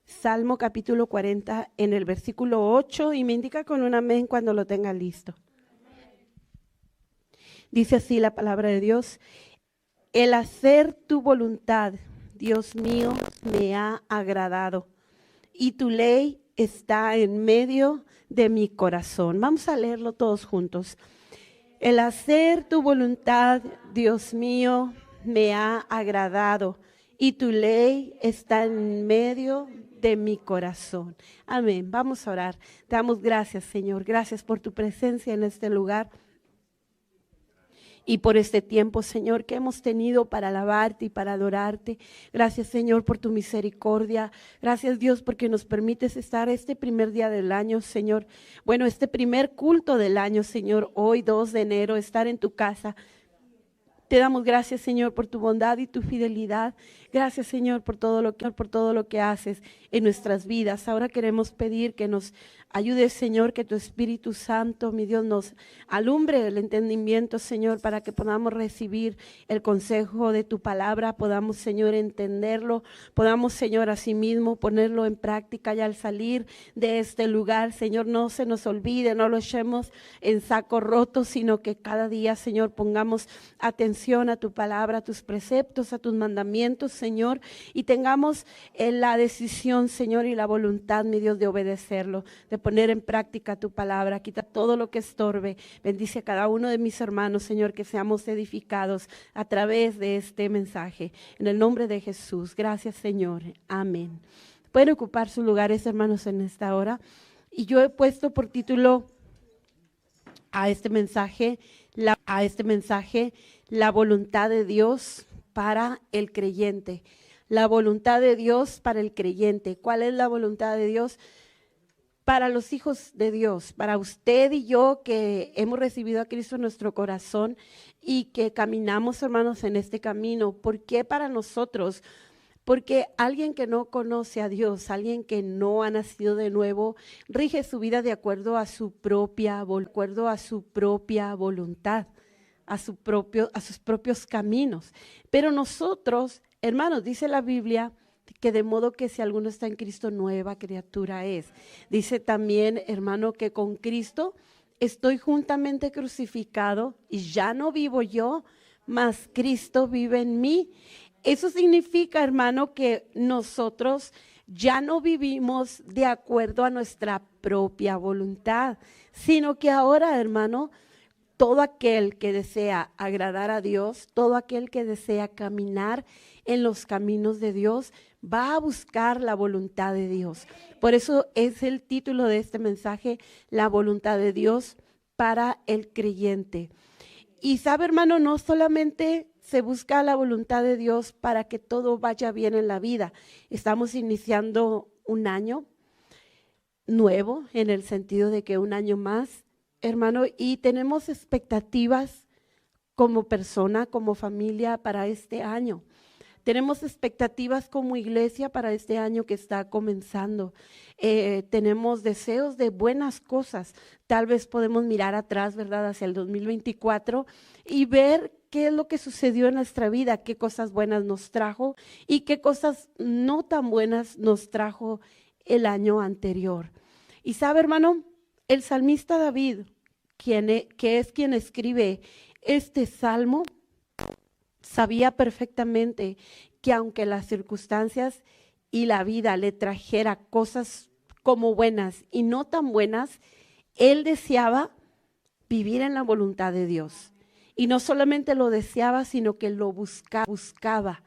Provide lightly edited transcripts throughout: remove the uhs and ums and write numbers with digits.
Salmo capítulo 40 en el versículo 8 y me indica con un amén cuando lo tenga listo. Dice así la palabra de Dios: el hacer tu voluntad, Dios mío, me ha agradado, y tu ley está en medio de mi corazón. Vamos a leerlo todos juntos. El hacer tu voluntad, Dios mío, me ha agradado, y tu ley está en medio de mi corazón. Amén. Vamos a orar. Te damos gracias, Señor. Gracias por tu presencia en este lugar y por este tiempo, Señor, que hemos tenido para alabarte y para adorarte. Gracias, Señor, por tu misericordia. Gracias, Dios, porque nos permites estar este primer día del año, Señor. Bueno, este primer culto del año, Señor, hoy 2 de enero, estar en tu casa. Te damos gracias, Señor, por tu bondad y tu fidelidad. Gracias, Señor, por todo lo que haces en nuestras vidas. Ahora queremos pedir que nos ayudes, Señor, que tu Espíritu Santo, mi Dios, nos alumbre el entendimiento, Señor, para que podamos recibir el consejo de tu palabra, podamos, Señor, entenderlo, podamos, Señor, asimismo ponerlo en práctica y al salir de este lugar, Señor, no se nos olvide, no lo echemos en saco roto, sino que cada día, Señor, pongamos atención a tu palabra, a tus preceptos, a tus mandamientos, Señor, y tengamos la decisión, Señor, y la voluntad, mi Dios, de obedecerlo, de poner en práctica tu palabra. Quita todo lo que estorbe. Bendice a cada uno de mis hermanos, Señor, que seamos edificados a través de este mensaje. En el nombre de Jesús. Gracias, Señor. Amén. Pueden ocupar sus lugares, hermanos, en esta hora. Y yo he puesto por título a este mensaje, la voluntad de Dios para el creyente. La voluntad de Dios para el creyente. ¿Cuál es la voluntad de Dios? Para los hijos de Dios, para usted y yo que hemos recibido a Cristo en nuestro corazón y que caminamos, hermanos, en este camino. ¿Por qué para nosotros? Porque alguien que no conoce a Dios, alguien que no ha nacido de nuevo, rige su vida de acuerdo a su propia voluntad, a sus propios caminos. Pero nosotros, hermanos, dice la Biblia, que de modo que si alguno está en Cristo, nueva criatura es. Dice también, hermano, que con Cristo estoy juntamente crucificado y ya no vivo yo, mas Cristo vive en mí. Eso significa, hermano, que nosotros ya no vivimos de acuerdo a nuestra propia voluntad, sino que ahora, hermano, todo aquel que desea agradar a Dios, todo aquel que desea caminar en los caminos de Dios, va a buscar la voluntad de Dios. Por eso es el título de este mensaje, la voluntad de Dios para el creyente. Y sabe, hermano, no solamente se busca la voluntad de Dios para que todo vaya bien en la vida. Estamos iniciando un año nuevo, en el sentido de que un año más, hermano, y tenemos expectativas como persona, como familia para este año. Tenemos expectativas como iglesia para este año que está comenzando. Tenemos deseos de buenas cosas. Tal vez podemos mirar atrás, ¿verdad?, hacia el 2024 y ver qué es lo que sucedió en nuestra vida, qué cosas buenas nos trajo y qué cosas no tan buenas nos trajo el año anterior. Y sabe, hermano, el salmista David, que es quien escribe este salmo, sabía perfectamente que aunque las circunstancias y la vida le trajera cosas como buenas y no tan buenas, él deseaba vivir en la voluntad de Dios. Y no solamente lo deseaba, sino que lo buscaba.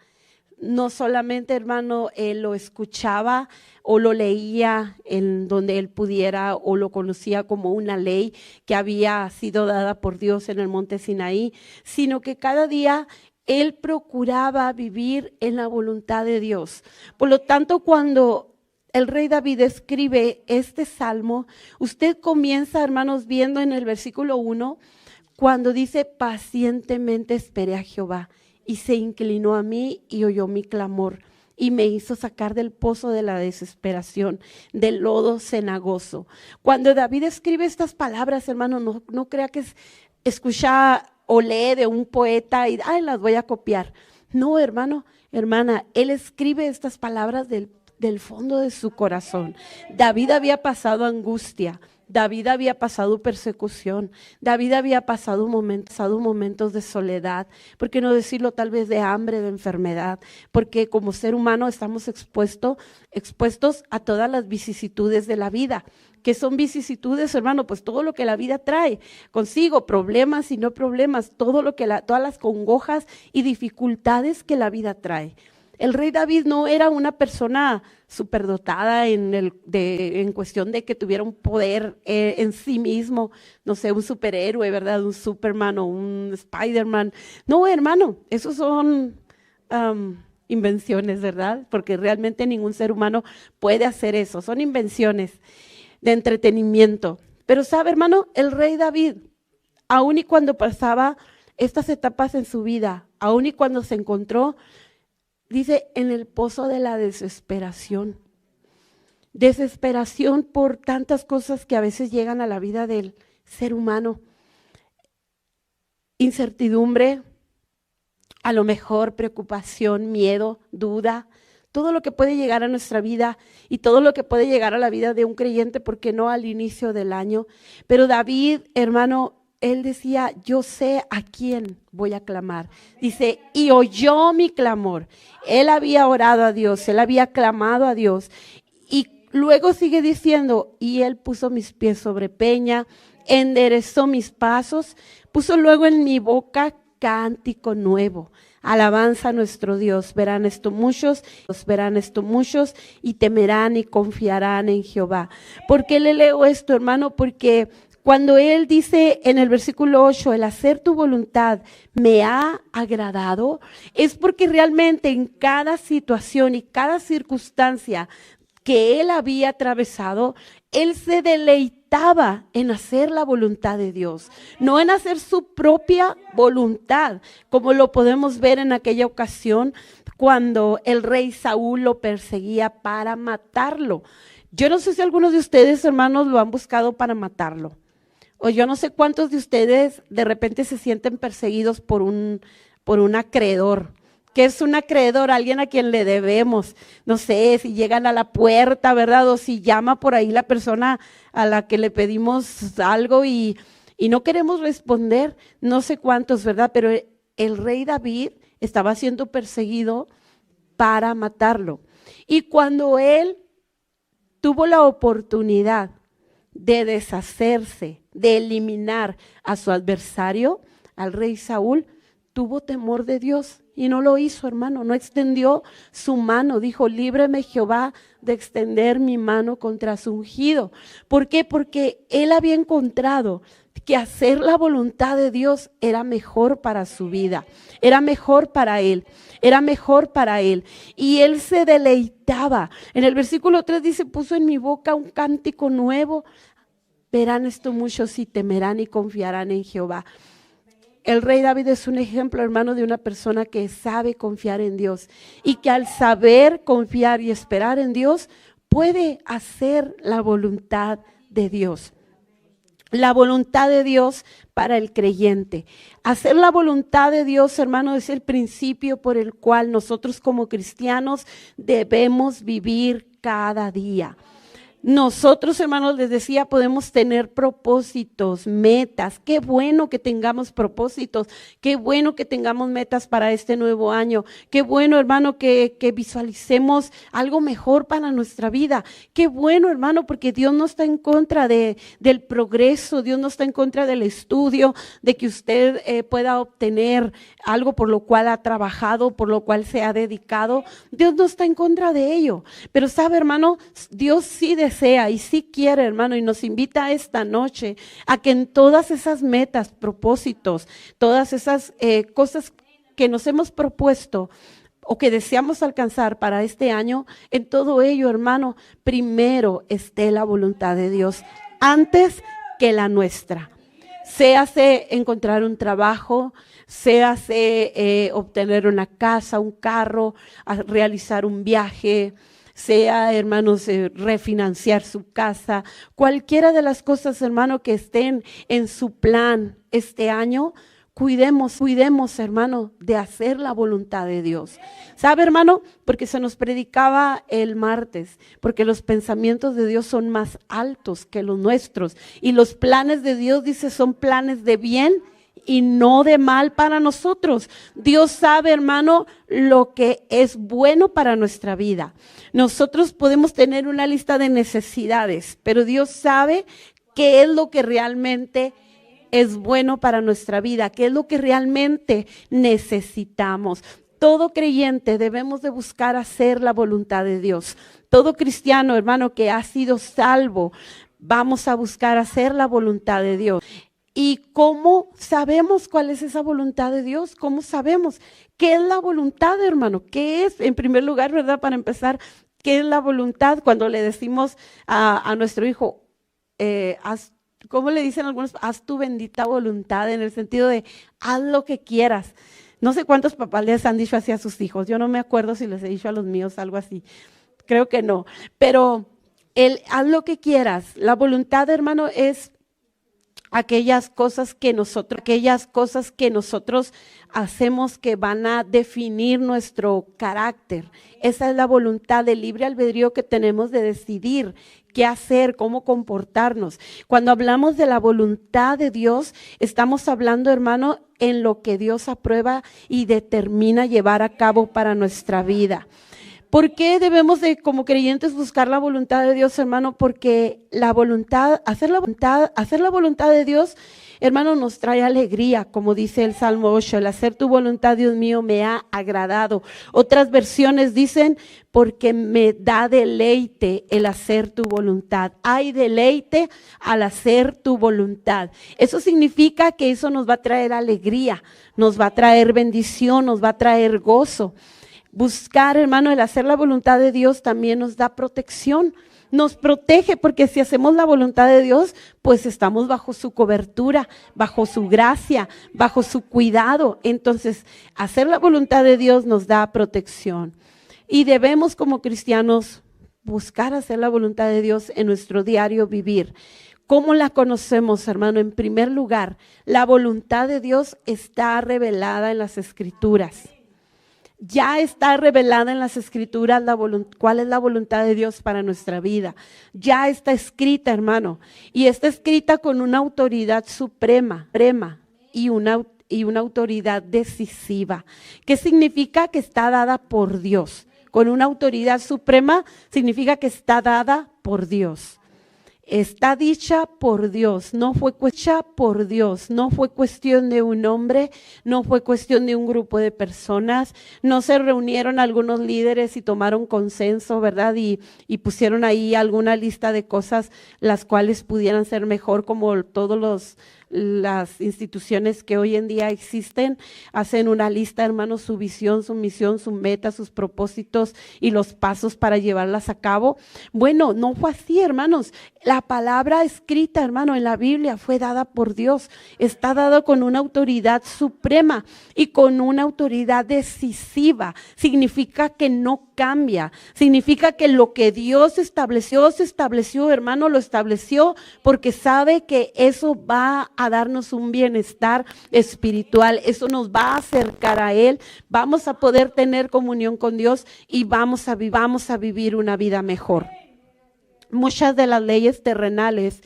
No solamente, hermano, él lo escuchaba o lo leía en donde él pudiera o lo conocía como una ley que había sido dada por Dios en el monte Sinaí, sino que cada día él procuraba vivir en la voluntad de Dios. Por lo tanto, cuando el rey David escribe este salmo, usted comienza, hermanos, viendo en el versículo 1, cuando dice: pacientemente esperé a Jehová, y se inclinó a mí y oyó mi clamor, y me hizo sacar del pozo de la desesperación, del lodo cenagoso. Cuando David escribe estas palabras, hermano, no crea que es escuchar o lee de un poeta y las voy a copiar. No, hermano, hermana, él escribe estas palabras del del fondo de su corazón. David había pasado angustia. David había pasado persecución, David había pasado momentos de soledad, ¿por qué no decirlo tal vez de hambre, de enfermedad? Porque como ser humano estamos expuestos a todas las vicisitudes de la vida. ¿Qué son vicisitudes, hermano? Pues todo lo que la vida trae consigo, problemas y no problemas, todas las congojas y dificultades que la vida trae. El rey David no era una persona superdotada en cuestión de que tuviera un poder en sí mismo, no sé, un superhéroe, ¿verdad? Un Superman o un Spider-Man. No, hermano, esos son invenciones, ¿verdad? Porque realmente ningún ser humano puede hacer eso. Son invenciones de entretenimiento. Pero sabe, hermano, el rey David, aun y cuando pasaba estas etapas en su vida, aun y cuando se encontró, dice, en el pozo de la desesperación. Desesperación por tantas cosas que a veces llegan a la vida del ser humano. Incertidumbre, a lo mejor preocupación, miedo, duda, todo lo que puede llegar a nuestra vida y todo lo que puede llegar a la vida de un creyente, porque no al inicio del año. Pero David, hermano, él decía, yo sé a quién voy a clamar. Dice, y oyó mi clamor. Él había orado a Dios, él había clamado a Dios. Y luego sigue diciendo, y él puso mis pies sobre peña, enderezó mis pasos, puso luego en mi boca cántico nuevo. Alabanza a nuestro Dios. Verán esto muchos y temerán y confiarán en Jehová. ¿Por qué le leo esto, hermano? Porque cuando él dice en el versículo 8, el hacer tu voluntad me ha agradado, es porque realmente en cada situación y cada circunstancia que él había atravesado, él se deleitaba en hacer la voluntad de Dios, no en hacer su propia voluntad, como lo podemos ver en aquella ocasión cuando el rey Saúl lo perseguía para matarlo. Yo no sé si algunos de ustedes, hermanos, lo han buscado para matarlo. O yo no sé cuántos de ustedes de repente se sienten perseguidos por un acreedor. ¿Qué es un acreedor? Alguien a quien le debemos. No sé si llegan a la puerta, ¿verdad? O si llama por ahí la persona a la que le pedimos algo y no queremos responder. No sé cuántos, ¿verdad? Pero el rey David estaba siendo perseguido para matarlo. Y cuando él tuvo la oportunidad de deshacerse, de eliminar a su adversario, al rey Saúl, tuvo temor de Dios y no lo hizo, hermano, no extendió su mano, dijo, líbreme Jehová de extender mi mano contra su ungido. ¿Por qué? Porque él había encontrado que hacer la voluntad de Dios era mejor para su vida, era mejor para él, era mejor para él. Y él se deleitaba. En el versículo 3 dice, puso en mi boca un cántico nuevo. Verán esto muchos y temerán y confiarán en Jehová. El rey David es un ejemplo, hermano, de una persona que sabe confiar en Dios y que al saber confiar y esperar en Dios puede hacer la voluntad de Dios. La voluntad de Dios para el creyente. Hacer la voluntad de Dios, hermano, es el principio por el cual nosotros como cristianos debemos vivir cada día. Nosotros, hermanos, les decía, podemos tener propósitos, metas. Qué bueno que tengamos propósitos, qué bueno que tengamos metas para este nuevo año. Qué bueno, hermano, que visualicemos algo mejor para nuestra vida. Qué bueno, hermano, porque Dios no está en contra del progreso, Dios no está en contra del estudio, de que usted pueda obtener algo por lo cual ha trabajado, por lo cual se ha dedicado. Dios no está en contra de ello. Pero sabe, hermano, Dios sí desea y sí quiere, hermano, y nos invita esta noche a que en todas esas metas, propósitos, todas esas cosas que nos hemos propuesto o que deseamos alcanzar para este año, en todo ello, hermano, primero esté la voluntad de Dios antes que la nuestra. Séase encontrar un trabajo, séase obtener una casa, un carro, realizar un viaje, sea, hermanos, refinanciar su casa, cualquiera de las cosas, hermano, que estén en su plan este año, Cuidemos, hermano, de hacer la voluntad de Dios. ¿Sabe, hermano? Porque se nos predicaba el martes, porque los pensamientos de Dios son más altos que los nuestros. Y los planes de Dios, dice, son planes de bien y no de mal para nosotros. Dios sabe, hermano, lo que es bueno para nuestra vida. Nosotros podemos tener una lista de necesidades, pero Dios sabe qué es lo que realmente es bueno para nuestra vida, qué es lo que realmente necesitamos. Todo creyente debemos de buscar hacer la voluntad de Dios. Todo cristiano, hermano, que ha sido salvo, vamos a buscar hacer la voluntad de Dios. ¿Y cómo sabemos cuál es esa voluntad de Dios? ¿Cómo sabemos qué es la voluntad, hermano? ¿Qué es, en primer lugar, verdad, para empezar, qué es la voluntad? Cuando le decimos a nuestro hijo, ¿cómo le dicen algunos? Haz tu bendita voluntad, en el sentido de haz lo que quieras. No sé cuántos papás les han dicho así a sus hijos. Yo no me acuerdo si les he dicho a los míos algo así. Creo que no. Pero haz lo que quieras. La voluntad, hermano, es aquellas cosas que nosotros hacemos que van a definir nuestro carácter. Esa es la voluntad del libre albedrío que tenemos de decidir qué hacer, cómo comportarnos. Cuando hablamos de la voluntad de Dios, estamos hablando, hermano, en lo que Dios aprueba y determina llevar a cabo para nuestra vida. ¿Por qué debemos de, como creyentes, buscar la voluntad de Dios, hermano? Porque hacer la voluntad de Dios, hermano, nos trae alegría, como dice el Salmo 8, el hacer tu voluntad, Dios mío, me ha agradado. Otras versiones dicen, porque me da deleite el hacer tu voluntad. Hay deleite al hacer tu voluntad. Eso significa que eso nos va a traer alegría, nos va a traer bendición, nos va a traer gozo. Buscar, hermano, el hacer la voluntad de Dios también nos da protección, nos protege, porque si hacemos la voluntad de Dios, pues estamos bajo su cobertura, bajo su gracia, bajo su cuidado. Entonces, hacer la voluntad de Dios nos da protección. Y debemos, como cristianos, buscar hacer la voluntad de Dios en nuestro diario vivir. ¿Cómo la conocemos, hermano? En primer lugar, la voluntad de Dios está revelada en las Escrituras. Ya está revelada en las Escrituras cuál es la voluntad de Dios para nuestra vida. Ya está escrita, hermano. Y está escrita con una autoridad suprema y una autoridad decisiva. ¿Qué significa? Que está dada por Dios. Con una autoridad suprema significa que está dada por Dios. Está dicha por Dios, no fue cuestión de un hombre, no fue cuestión de un grupo de personas, no se reunieron algunos líderes y tomaron consenso, ¿verdad? Y pusieron ahí alguna lista de cosas las cuales pudieran ser mejor, como todas las instituciones que hoy en día existen, hacen una lista, hermanos, su visión, su misión, su meta, sus propósitos y los pasos para llevarlas a cabo. Bueno, no fue así, hermanos. La palabra escrita, hermano, en la Biblia fue dada por Dios. Está dada con una autoridad suprema y con una autoridad decisiva. Significa que no cambia. Significa que lo que Dios estableció, hermano, lo estableció porque sabe que eso va a darnos un bienestar espiritual. Eso nos va a acercar a Él. Vamos a poder tener comunión con Dios y vamos a vivir una vida mejor. Muchas de las leyes terrenales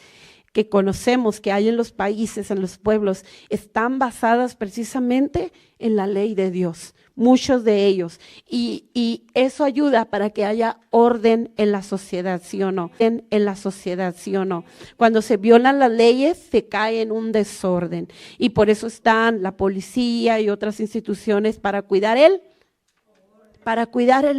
que conocemos, que hay en los países, en los pueblos, están basadas precisamente en la ley de Dios. Muchos de ellos. Y eso ayuda para que haya orden en la sociedad, ¿sí o no? En la sociedad, ¿sí o no? Cuando se violan las leyes, se cae en un desorden. Y por eso están la policía y otras instituciones para cuidar el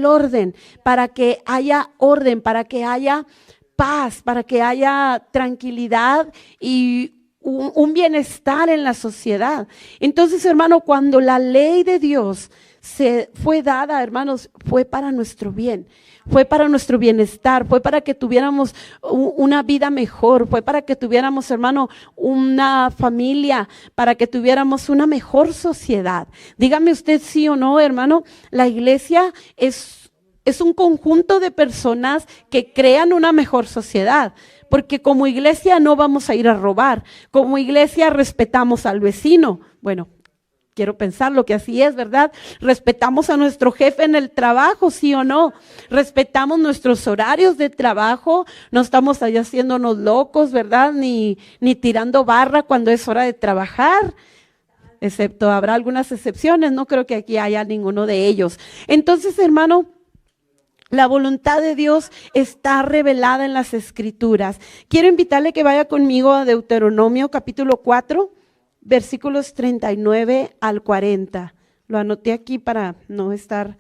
orden, para que haya orden, para que haya paz, para que haya tranquilidad y un bienestar en la sociedad. Entonces, hermano, cuando la ley de Dios se fue dada, hermanos, fue para nuestro bien, fue para nuestro bienestar, fue para que tuviéramos una vida mejor, fue para que tuviéramos, hermano, una familia, para que tuviéramos una mejor sociedad. Dígame usted sí o no, hermano, la iglesia es un conjunto de personas que crean una mejor sociedad. Porque como iglesia no vamos a ir a robar, como iglesia respetamos al vecino. Bueno, quiero pensarlo que así es, ¿verdad? Respetamos a nuestro jefe en el trabajo, ¿sí o no? Respetamos nuestros horarios de trabajo, no estamos allá haciéndonos locos, ¿verdad? Ni tirando barra cuando es hora de trabajar. Excepto, habrá algunas excepciones, no creo que aquí haya ninguno de ellos. Entonces, hermano, la voluntad de Dios está revelada en las Escrituras. Quiero invitarle que vaya conmigo a Deuteronomio capítulo 4, versículos 39 al 40. Lo anoté aquí para no estar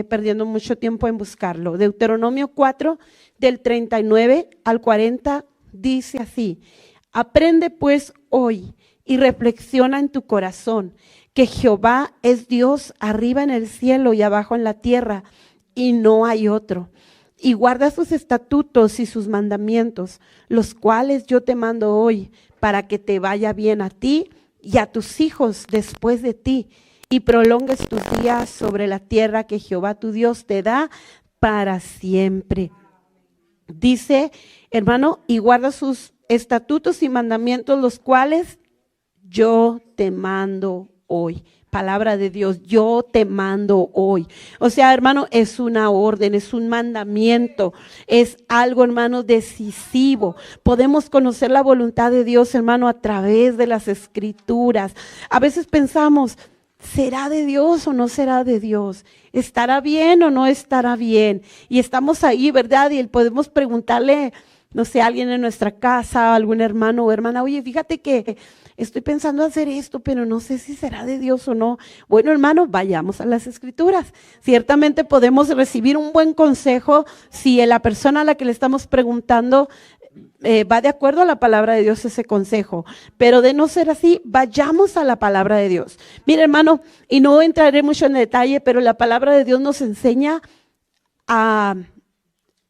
perdiendo mucho tiempo en buscarlo. Deuteronomio 4, del 39 al 40, dice así: aprende pues hoy y reflexiona en tu corazón que Jehová es Dios arriba en el cielo y abajo en la tierra, y no hay otro. Y guarda sus estatutos y sus mandamientos, los cuales yo te mando hoy, para que te vaya bien a ti y a tus hijos después de ti, y prolongues tus días sobre la tierra que Jehová tu Dios te da para siempre. Dice, hermano, y guarda sus estatutos y mandamientos, los cuales yo te mando hoy. Palabra de Dios, yo te mando hoy. O sea, hermano, es una orden, es un mandamiento, es algo, hermano, decisivo. Podemos conocer la voluntad de Dios, hermano, a través de las Escrituras. A veces pensamos, ¿será de Dios o no será de Dios? ¿Estará bien o no estará bien? Y estamos ahí, ¿verdad? Y podemos preguntarle, no sé, a alguien en nuestra casa, algún hermano o hermana, oye, fíjate que estoy pensando hacer esto, pero no sé si será de Dios o no. Bueno, hermano, vayamos a las Escrituras. Ciertamente podemos recibir un buen consejo si la persona a la que le estamos preguntando va de acuerdo a la palabra de Dios ese consejo. Pero de no ser así, vayamos a la palabra de Dios. Mire, hermano, y no entraré mucho en detalle, pero la palabra de Dios nos enseña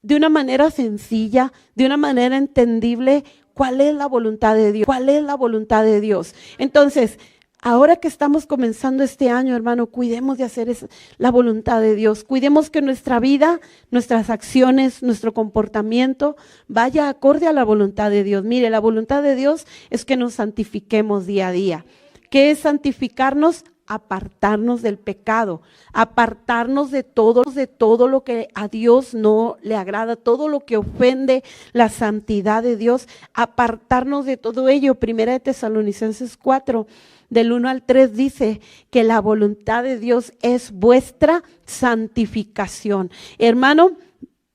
de una manera sencilla, de una manera entendible, ¿cuál es la voluntad de Dios? ¿Cuál es la voluntad de Dios? Entonces, ahora que estamos comenzando este año, hermano, cuidemos de hacer la voluntad de Dios. Cuidemos que nuestra vida, nuestras acciones, nuestro comportamiento vaya acorde a la voluntad de Dios. Mire, la voluntad de Dios es que nos santifiquemos día a día. ¿Qué es santificarnos? Apartarnos del pecado, apartarnos de todo lo que a Dios no le agrada, todo lo que ofende la santidad de Dios, apartarnos de todo ello. Primera de Tesalonicenses 4, del 1 al 3 dice que la voluntad de Dios es vuestra santificación. Hermano,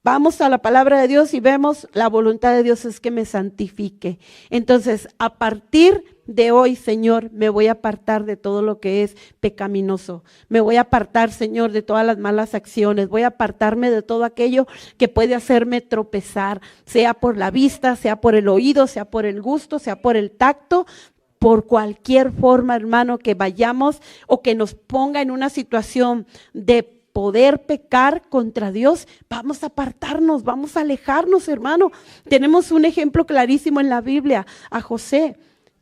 vamos a la palabra de Dios y vemos la voluntad de Dios es que me santifique. Entonces, a partir de hoy, Señor, me voy a apartar de todo lo que es pecaminoso. Me voy a apartar, Señor, de todas las malas acciones. Voy a apartarme de todo aquello que puede hacerme tropezar, sea por la vista, sea por el oído, sea por el gusto, sea por el tacto, por cualquier forma, hermano, que vayamos o que nos ponga en una situación de poder pecar contra Dios, vamos a apartarnos, vamos a alejarnos, hermano. Tenemos un ejemplo clarísimo en la Biblia, a José.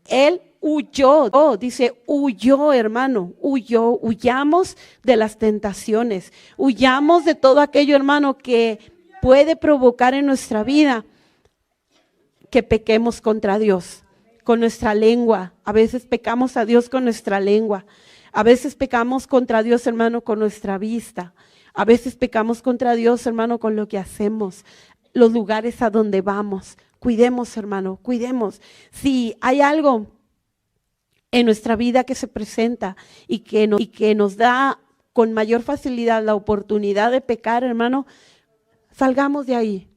Él huyó, dice, huyó, hermano, huyó, huyamos de las tentaciones, huyamos de todo aquello, hermano, que puede provocar en nuestra vida que pequemos contra Dios, con nuestra lengua. A veces pecamos a Dios con nuestra lengua, a veces pecamos contra Dios, hermano, con nuestra vista, a veces pecamos contra Dios, hermano, con lo que hacemos, los lugares a donde vamos. Cuidemos, hermano, cuidemos. Si hay algo en nuestra vida que se presenta y que nos da con mayor facilidad la oportunidad de pecar, hermano, salgamos de ahí.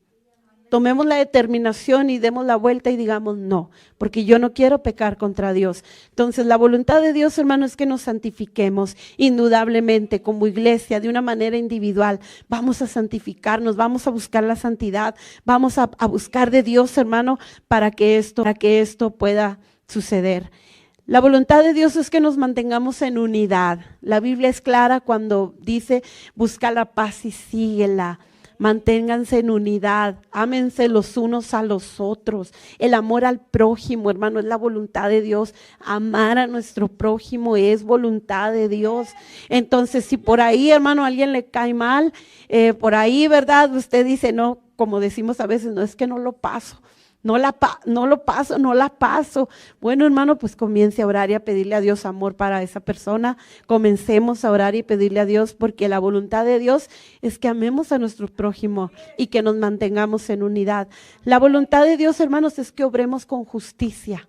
Tomemos la determinación y demos la vuelta y digamos no, porque yo no quiero pecar contra Dios. Entonces, la voluntad de Dios, hermano, es que nos santifiquemos indudablemente como iglesia, de una manera individual. Vamos a santificarnos, vamos a buscar la santidad, vamos a buscar de Dios, hermano, para que esto pueda suceder. La voluntad de Dios es que nos mantengamos en unidad. La Biblia es clara cuando dice, busca la paz y síguela. Manténganse en unidad, ámense los unos a los otros. El amor al prójimo, hermano, es la voluntad de Dios. Amar a nuestro prójimo es voluntad de Dios. Entonces, si por ahí, hermano, a alguien le cae mal, por ahí, ¿verdad? Usted dice, no, como decimos a veces, no es que no lo paso. no lo paso, no la paso. Bueno, hermano, pues comience a orar y a pedirle a Dios amor para esa persona. Comencemos a orar y pedirle a Dios, porque la voluntad de Dios es que amemos a nuestro prójimo y que nos mantengamos en unidad. La voluntad de Dios, hermanos, es que obremos con justicia.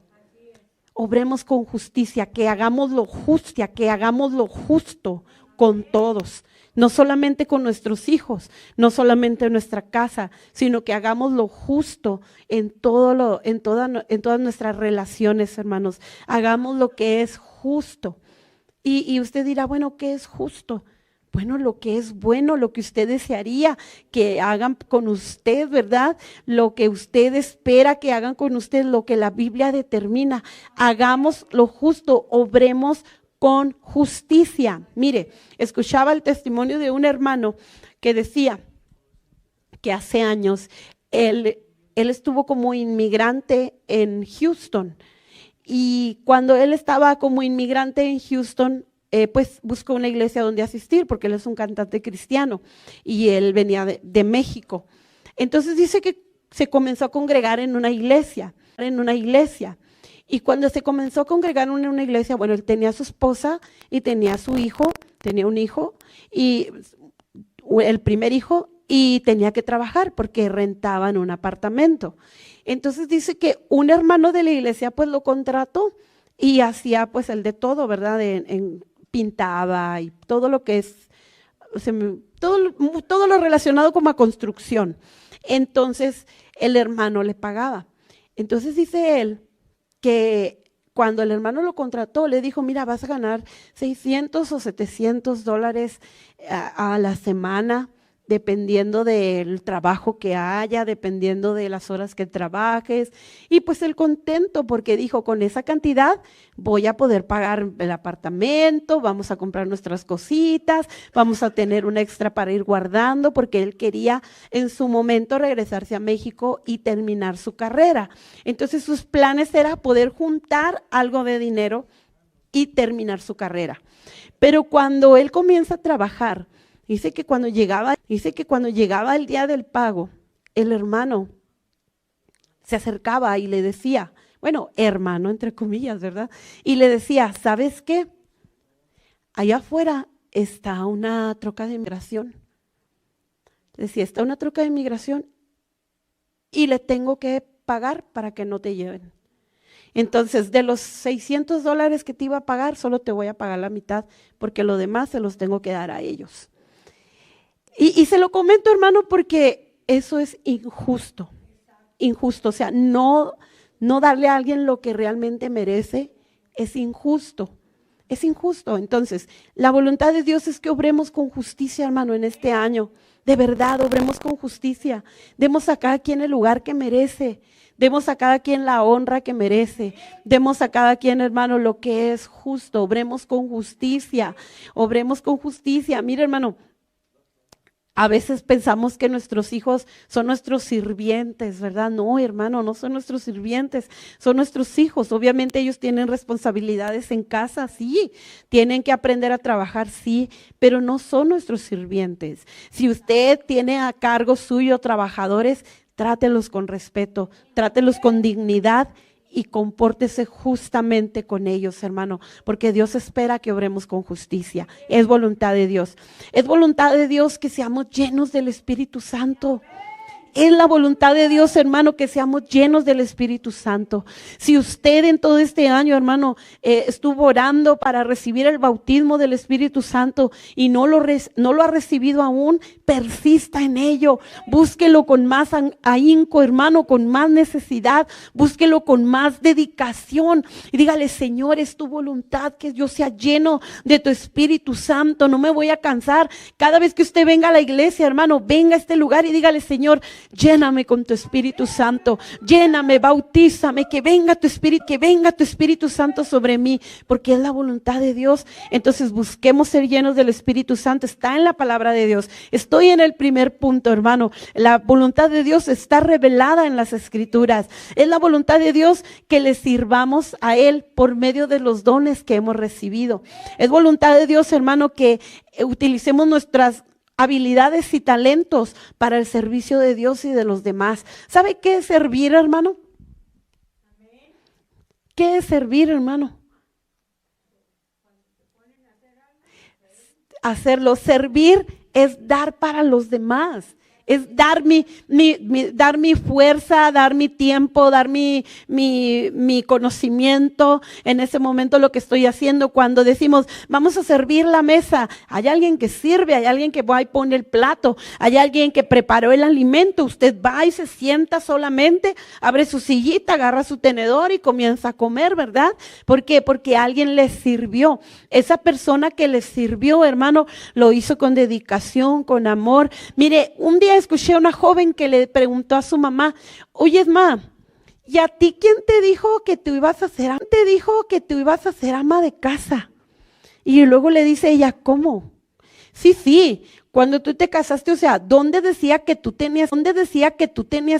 Obremos con justicia, que hagamos lo justo con todos. No solamente con nuestros hijos, no solamente en nuestra casa, sino que hagamos lo justo en todas nuestras relaciones, hermanos. Hagamos lo que es justo. Y usted dirá, bueno, ¿qué es justo? Bueno, lo que es bueno, lo que usted desearía que hagan con usted, ¿verdad? Lo que usted espera que hagan con usted, lo que la Biblia determina. Hagamos lo justo, obremos con justicia. Mire, escuchaba el testimonio de un hermano que decía que hace años él estuvo como inmigrante en Houston, y cuando él estaba como inmigrante en Houston, pues buscó una iglesia donde asistir, porque él es un cantante cristiano y él venía de México. Entonces dice que se comenzó a congregar en una iglesia. Y cuando se comenzó a congregar en una iglesia, bueno, él tenía a su esposa y tenía a su hijo, tenía un hijo, y el primer hijo, y tenía que trabajar porque rentaban un apartamento. Entonces dice que un hermano de la iglesia pues lo contrató y hacía pues el de todo, ¿verdad? Pintaba y todo lo que es, todo lo relacionado como a construcción. Entonces el hermano le pagaba. Entonces dice él que cuando el hermano lo contrató, le dijo, mira, vas a ganar $600 o $700 a la semana, dependiendo del trabajo que haya, dependiendo de las horas que trabajes. Y pues él contento, porque dijo, con esa cantidad voy a poder pagar el apartamento, vamos a comprar nuestras cositas, vamos a tener un extra para ir guardando, porque él quería en su momento regresarse a México y terminar su carrera. Entonces sus planes era poder juntar algo de dinero y terminar su carrera. Pero cuando él comienza a trabajar, dice que cuando llegaba el día del pago, el hermano se acercaba y le decía, bueno, hermano entre comillas, ¿verdad? Y le decía, ¿sabes qué? Allá afuera está una troca de inmigración. Decía, está una troca de inmigración y le tengo que pagar para que no te lleven. Entonces, de los $600 que te iba a pagar, solo te voy a pagar la mitad, porque lo demás se los tengo que dar a ellos. Y se lo comento, hermano, porque eso es injusto, o sea, no darle a alguien lo que realmente merece es injusto. Entonces, la voluntad de Dios es que obremos con justicia, hermano, en este año. De verdad, obremos con justicia. Demos a cada quien el lugar que merece. Demos a cada quien la honra que merece. Demos a cada quien, hermano, lo que es justo. Obremos con justicia. Mire, hermano, a veces pensamos que nuestros hijos son nuestros sirvientes, ¿verdad? No, hermano, no son nuestros sirvientes, son nuestros hijos. Obviamente ellos tienen responsabilidades en casa, sí, tienen que aprender a trabajar, sí, pero no son nuestros sirvientes. Si usted tiene a cargo suyo trabajadores, trátelos con respeto, trátelos con dignidad y compórtese justamente con ellos, hermano, porque Dios espera que obremos con justicia. Es voluntad de Dios. Es voluntad de Dios que seamos llenos del Espíritu Santo. Es la voluntad de Dios, hermano, que seamos llenos del Espíritu Santo. Si usted en todo este año, hermano, estuvo orando para recibir el bautismo del Espíritu Santo y no lo ha recibido aún, persista en ello. Búsquelo con más ahínco, hermano, con más necesidad. Búsquelo con más dedicación. Y dígale, Señor, es tu voluntad que yo sea lleno de tu Espíritu Santo. No me voy a cansar. Cada vez que usted venga a la iglesia, hermano, venga a este lugar y dígale, Señor, lléname con tu Espíritu Santo, lléname, bautízame, que venga tu Espíritu Santo sobre mí, porque es la voluntad de Dios. Entonces busquemos ser llenos del Espíritu Santo, está en la palabra de Dios. Estoy en el primer punto, hermano. La voluntad de Dios está revelada en las Escrituras. Es la voluntad de Dios que le sirvamos a Él por medio de los dones que hemos recibido. Es voluntad de Dios, hermano, que utilicemos nuestras habilidades y talentos para el servicio de Dios y de los demás. ¿Sabe qué es servir, hermano? ¿Qué es servir, hermano? Hacerlo. Servir es dar para los demás. Es dar dar mi fuerza, dar mi tiempo, dar mi conocimiento. En ese momento lo que estoy haciendo cuando decimos, vamos a servir la mesa. Hay alguien que sirve, hay alguien que va y pone el plato, hay alguien que preparó el alimento. Usted va y se sienta solamente, abre su sillita, agarra su tenedor y comienza a comer, ¿verdad? ¿Por qué? Porque alguien le sirvió. Esa persona que le sirvió, hermano, lo hizo con dedicación, con amor. Mire, un día escuché a una joven que le preguntó a su mamá, oye, ma, ¿y a ti quién te dijo que tú ibas a ser, ama de casa? Y luego le dice ella, ¿cómo? Sí, cuando tú te casaste, o sea, ¿dónde decía que tú tenías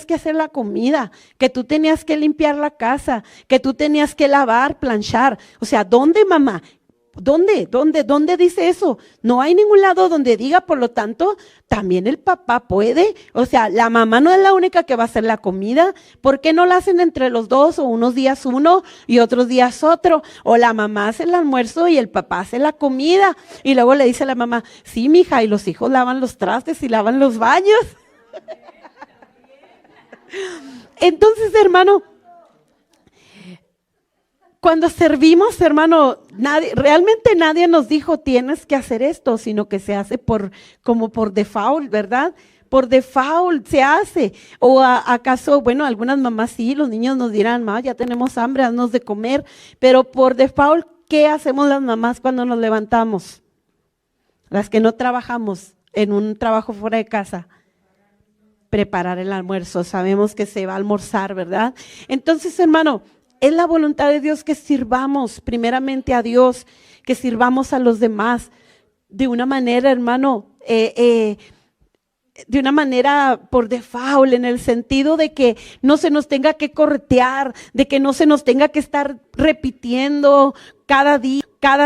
que hacer la comida, que tú tenías que limpiar la casa, que tú tenías que lavar, planchar? O sea, ¿dónde, mamá? ¿Dónde dice eso? No hay ningún lado donde diga, por lo tanto, también el papá puede. O sea, la mamá no es la única que va a hacer la comida. ¿Por qué no la hacen entre los dos o unos días uno y otros días otro? O la mamá hace el almuerzo y el papá hace la comida. Y luego le dice a la mamá, sí, mija, y los hijos lavan los trastes y lavan los baños. Entonces, hermano, cuando servimos, hermano, realmente nadie nos dijo tienes que hacer esto, sino que se hace como por default, ¿verdad? Por default se hace. O acaso, bueno, algunas mamás sí, los niños nos dirán, ma, ya tenemos hambre, haznos de comer. Pero por default, ¿qué hacemos las mamás cuando nos levantamos? Las que no trabajamos en un trabajo fuera de casa. Preparar el almuerzo, sabemos que se va a almorzar, ¿verdad? Entonces, hermano, es la voluntad de Dios que sirvamos primeramente a Dios, que sirvamos a los demás de una manera, hermano, de una manera por default, en el sentido de que no se nos tenga que corretear, de que no se nos tenga que estar repitiendo cada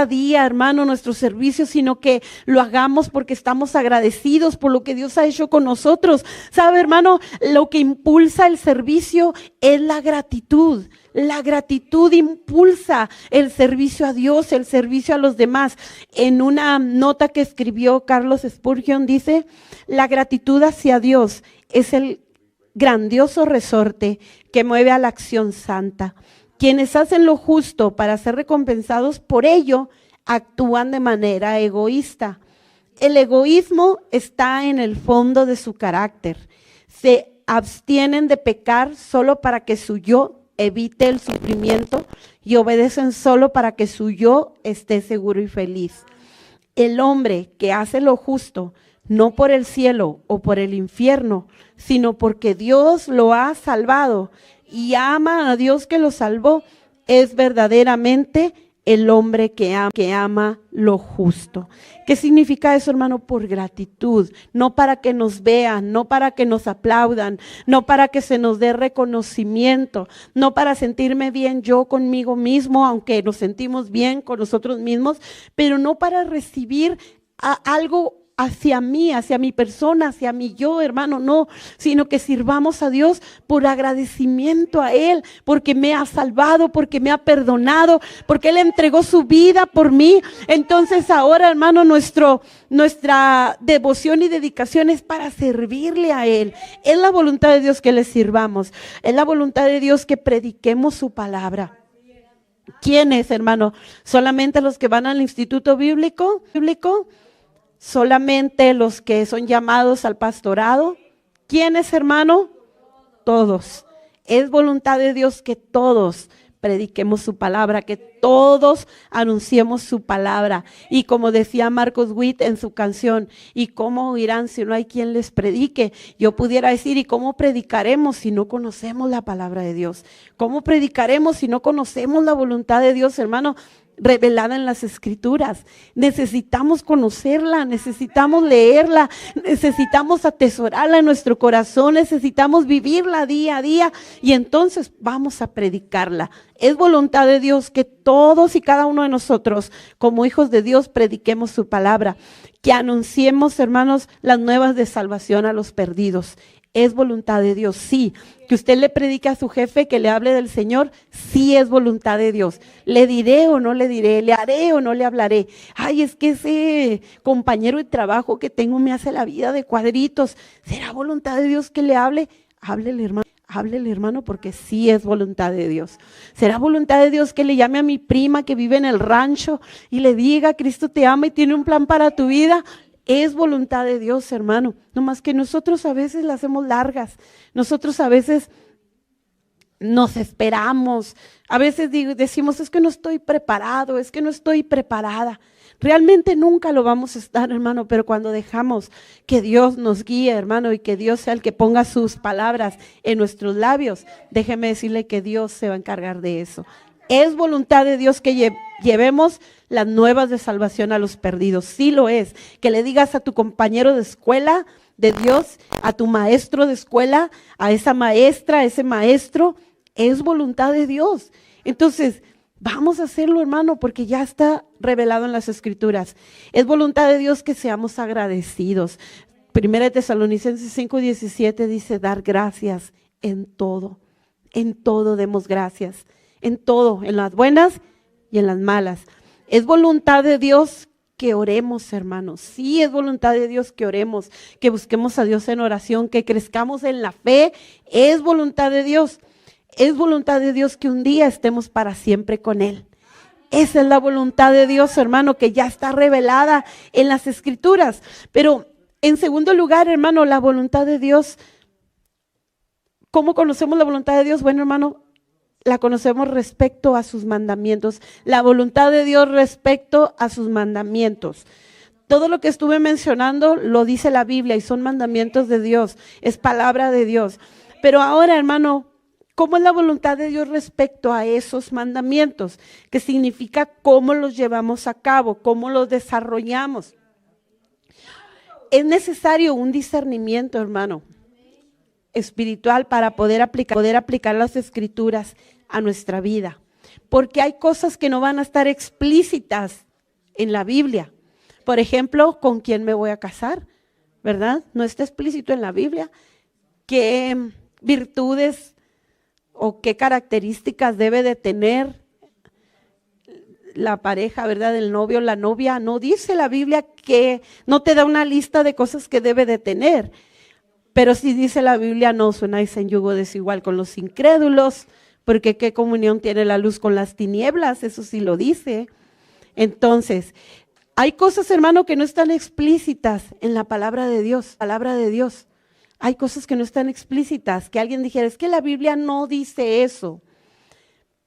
día, hermano, nuestro servicio, sino que lo hagamos porque estamos agradecidos por lo que Dios ha hecho con nosotros. ¿Sabe, hermano? Lo que impulsa el servicio es la gratitud. La gratitud impulsa el servicio a Dios, el servicio a los demás. En una nota que escribió Carlos Spurgeon dice, la gratitud hacia Dios es el grandioso resorte que mueve a la acción santa. Quienes hacen lo justo para ser recompensados por ello, actúan de manera egoísta. El egoísmo está en el fondo de su carácter. Se abstienen de pecar solo para que su yo evite el sufrimiento y obedecen solo para que su yo esté seguro y feliz. El hombre que hace lo justo, no por el cielo o por el infierno, sino porque Dios lo ha salvado y ama a Dios que lo salvó, es verdaderamente el hombre que ama lo justo. ¿Qué significa eso, hermano? Por gratitud, no para que nos vean, no para que nos aplaudan, no para que se nos dé reconocimiento, no para sentirme bien yo conmigo mismo, aunque nos sentimos bien con nosotros mismos, pero no para recibir algo hacia mí, hacia mi persona, hacia mi yo, hermano, no, sino que sirvamos a Dios por agradecimiento a Él, porque me ha salvado, porque me ha perdonado, porque Él entregó su vida por mí. Entonces ahora, hermano, nuestra devoción y dedicación es para servirle a Él. Es la voluntad de Dios que le sirvamos, es la voluntad de Dios que prediquemos su palabra. ¿Quiénes, hermano? ¿Solamente los que van al instituto bíblico? ¿Solamente los que son llamados al pastorado? ¿Quiénes, hermano? Todos. Es voluntad de Dios que todos prediquemos su palabra, que todos anunciemos su palabra. Y como decía Marcos Witt en su canción, ¿y cómo oirán si no hay quien les predique? Yo pudiera decir, ¿y cómo predicaremos si no conocemos la palabra de Dios? ¿Cómo predicaremos si no conocemos la voluntad de Dios, hermano? Revelada en las Escrituras. Necesitamos conocerla, necesitamos leerla, necesitamos atesorarla en nuestro corazón, necesitamos vivirla día a día y entonces vamos a predicarla. Es voluntad de Dios que todos y cada uno de nosotros, como hijos de Dios, prediquemos su palabra, que anunciemos, hermanos, las nuevas de salvación a los perdidos. Es voluntad de Dios, sí. Que usted le predique a su jefe, que le hable del Señor, sí es voluntad de Dios. Le diré o no le diré, le haré o no le hablaré. Ay, es que ese compañero de trabajo que tengo me hace la vida de cuadritos. ¿Será voluntad de Dios que le hable? Háblele, hermano, porque sí es voluntad de Dios. ¿Será voluntad de Dios que le llame a mi prima que vive en el rancho y le diga, Cristo te ama y tiene un plan para tu vida? Es voluntad de Dios, hermano. No más que nosotros a veces las hacemos largas. Nosotros a veces nos esperamos. A veces decimos, es que no estoy preparado, es que no estoy preparada. Realmente nunca lo vamos a estar, hermano, pero cuando dejamos que Dios nos guíe, hermano, y que Dios sea el que ponga sus palabras en nuestros labios, déjeme decirle que Dios se va a encargar de eso. Es voluntad de Dios que llevemos las nuevas de salvación a los perdidos. Sí lo es. Que le digas a tu compañero de escuela de Dios, a tu maestro de escuela, a esa maestra, a ese maestro, es voluntad de Dios. Entonces, vamos a hacerlo, hermano, porque ya está revelado en las Escrituras. Es voluntad de Dios que seamos agradecidos. Primera de Tesalonicenses 5:17 dice, dar gracias en todo demos gracias. En todo, en las buenas y en las malas. Es voluntad de Dios que oremos, hermanos. Sí, es voluntad de Dios que oremos, que busquemos a Dios en oración, que crezcamos en la fe. Es voluntad de Dios. Es voluntad de Dios que un día estemos para siempre con Él. Esa es la voluntad de Dios, hermano, que ya está revelada en las Escrituras. Pero en segundo lugar, hermano, la voluntad de Dios. ¿Cómo conocemos la voluntad de Dios? Bueno, hermano, la conocemos respecto a sus mandamientos. La voluntad de Dios respecto a sus mandamientos. Todo lo que estuve mencionando lo dice la Biblia y son mandamientos de Dios, es palabra de Dios. Pero ahora, hermano, ¿cómo es la voluntad de Dios respecto a esos mandamientos? ¿Qué significa cómo los llevamos a cabo, cómo los desarrollamos? Es necesario un discernimiento, hermano, espiritual para poder aplicar las Escrituras a nuestra vida. Porque hay cosas que no van a estar explícitas en la Biblia. Por ejemplo, ¿con quién me voy a casar? ¿Verdad? No está explícito en la Biblia. ¿Qué virtudes o qué características debe de tener la pareja, ¿verdad? El novio o la novia. No dice la Biblia, que no te da una lista de cosas que debe de tener. Pero sí dice la Biblia, no os unáis en yugo desigual con los incrédulos, porque qué comunión tiene la luz con las tinieblas, eso sí lo dice. Entonces, hay cosas, hermano, que no están explícitas en la palabra de Dios, Hay cosas que no están explícitas, que alguien dijera, es que la Biblia no dice eso.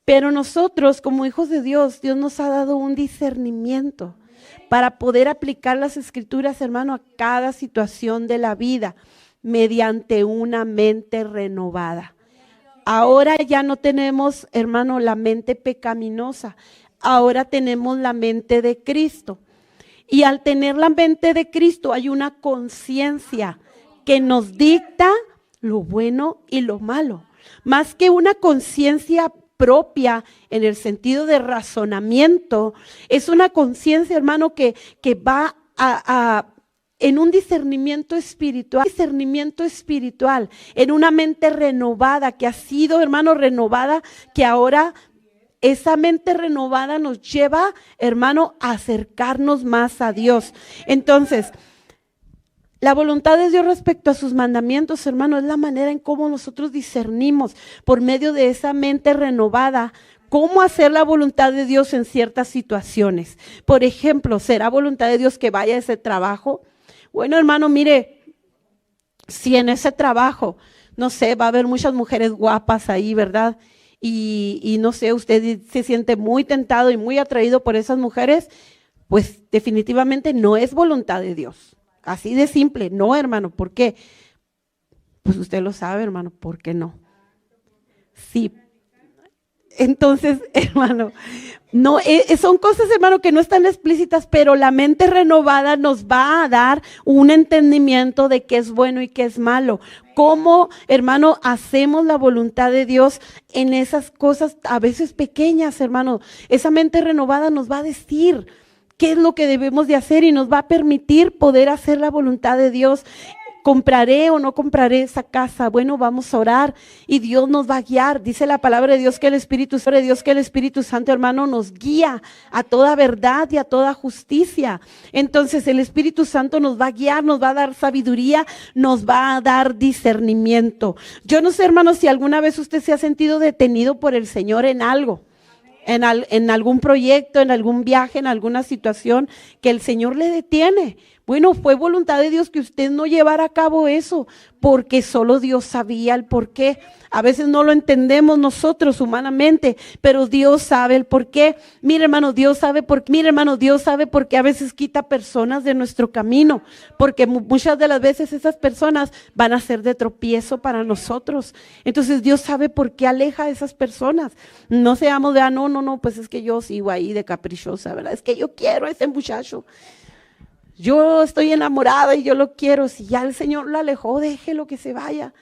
Pero nosotros, como hijos de Dios, Dios nos ha dado un discernimiento para poder aplicar las Escrituras, hermano, a cada situación de la vida, mediante una mente renovada. Ahora ya no tenemos, hermano, la mente pecaminosa. Ahora tenemos la mente de Cristo. Y al tener la mente de Cristo hay una conciencia que nos dicta lo bueno y lo malo. Más que una conciencia propia en el sentido de razonamiento, es una conciencia, hermano, que va en un discernimiento espiritual, en una mente renovada, que ha sido, hermano, renovada, que ahora esa mente renovada nos lleva, hermano, a acercarnos más a Dios. Entonces, la voluntad de Dios respecto a sus mandamientos, hermano, es la manera en cómo nosotros discernimos por medio de esa mente renovada cómo hacer la voluntad de Dios en ciertas situaciones. Por ejemplo, ¿será voluntad de Dios que vaya a ese trabajo? Bueno, hermano, mire, si en ese trabajo, no sé, va a haber muchas mujeres guapas ahí, ¿verdad? Y no sé, usted se siente muy tentado y muy atraído por esas mujeres, pues definitivamente no es voluntad de Dios. Así de simple, no, hermano. ¿Por qué? Pues usted lo sabe, hermano, ¿por qué no? Sí. Entonces, hermano, no, son cosas, hermano, que no están explícitas, pero la mente renovada nos va a dar un entendimiento de qué es bueno y qué es malo. Cómo, hermano, hacemos la voluntad de Dios en esas cosas a veces pequeñas, hermano. Esa mente renovada nos va a decir qué es lo que debemos de hacer y nos va a permitir poder hacer la voluntad de Dios ¿compraré o no compraré esa casa? Bueno, vamos a orar y Dios nos va a guiar. Dice la palabra de Dios que el Espíritu Santo, hermano, nos guía a toda verdad y a toda justicia. Entonces el Espíritu Santo nos va a guiar, nos va a dar sabiduría, nos va a dar discernimiento. Yo no sé, hermano, si alguna vez usted se ha sentido detenido por el Señor en algo. En algún proyecto, en algún viaje, en alguna situación que el Señor le detiene. Bueno, fue voluntad de Dios que usted no llevara a cabo eso, porque solo Dios sabía el por qué. A veces no lo entendemos nosotros humanamente, pero Dios sabe el por qué. Mire, hermano, Dios sabe por qué a veces quita personas de nuestro camino, porque muchas de las veces esas personas van a ser de tropiezo para nosotros. Entonces Dios sabe por qué aleja a esas personas. No seamos de, no, pues es que yo sigo ahí de caprichosa, ¿verdad? Es que yo quiero a ese muchacho. Yo estoy enamorada y yo lo quiero. Si ya el Señor lo alejó, déjelo que se vaya.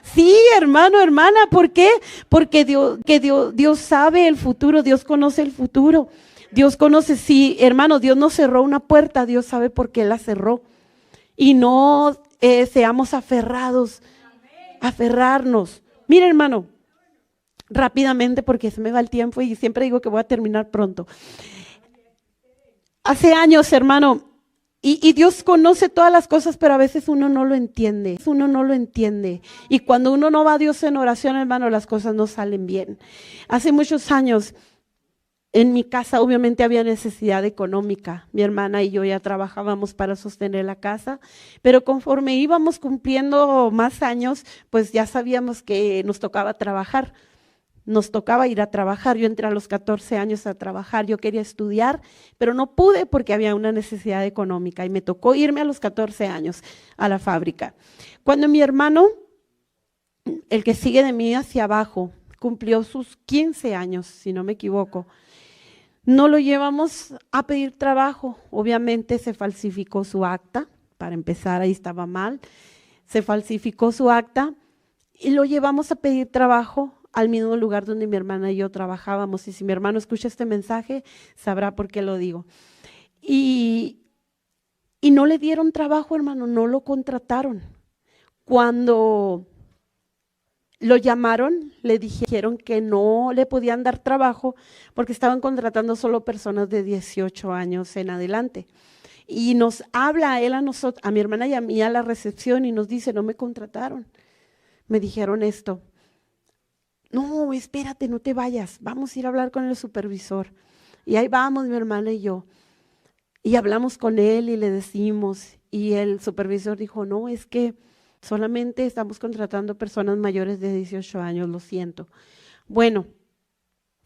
Sí, hermano, hermana, ¿por qué? Porque Dios sabe el futuro, Dios conoce el futuro. Dios conoce, sí, hermano, Dios no cerró una puerta, Dios sabe por qué la cerró. Y no seamos aferrados, aferrarnos. Mira, hermano, rápidamente porque se me va el tiempo y siempre digo que voy a terminar pronto. Hace años, hermano, y Dios conoce todas las cosas, pero a veces uno no lo entiende. Y cuando uno no va a Dios en oración, hermano, las cosas no salen bien. Hace muchos años, en mi casa obviamente había necesidad económica. Mi hermana y yo ya trabajábamos para sostener la casa, pero conforme íbamos cumpliendo más años, pues ya sabíamos que nos tocaba trabajar. Nos tocaba ir a trabajar. Yo entré a los 14 años a trabajar. Yo quería estudiar, pero no pude porque había una necesidad económica y me tocó irme a los 14 años a la fábrica. Cuando mi hermano, el que sigue de mí hacia abajo, cumplió sus 15 años, si no me equivoco, no lo llevamos a pedir trabajo. Obviamente se falsificó su acta. Para empezar, ahí estaba mal. Se falsificó su acta y lo llevamos a pedir trabajo al mismo lugar donde mi hermana y yo trabajábamos. Y si mi hermano escucha este mensaje, sabrá por qué lo digo. Y no le dieron trabajo, hermano, no lo contrataron. Cuando lo llamaron, le dijeron que no le podían dar trabajo porque estaban contratando solo personas de 18 años en adelante. Y nos habla a él, a mi hermana y a mí a la recepción y nos dice, no me contrataron. Me dijeron esto. No, espérate, no te vayas, vamos a ir a hablar con el supervisor. Y ahí vamos mi hermana y yo. Y hablamos con él y le decimos, y el supervisor dijo, no, es que solamente estamos contratando personas mayores de 18 años, lo siento. Bueno,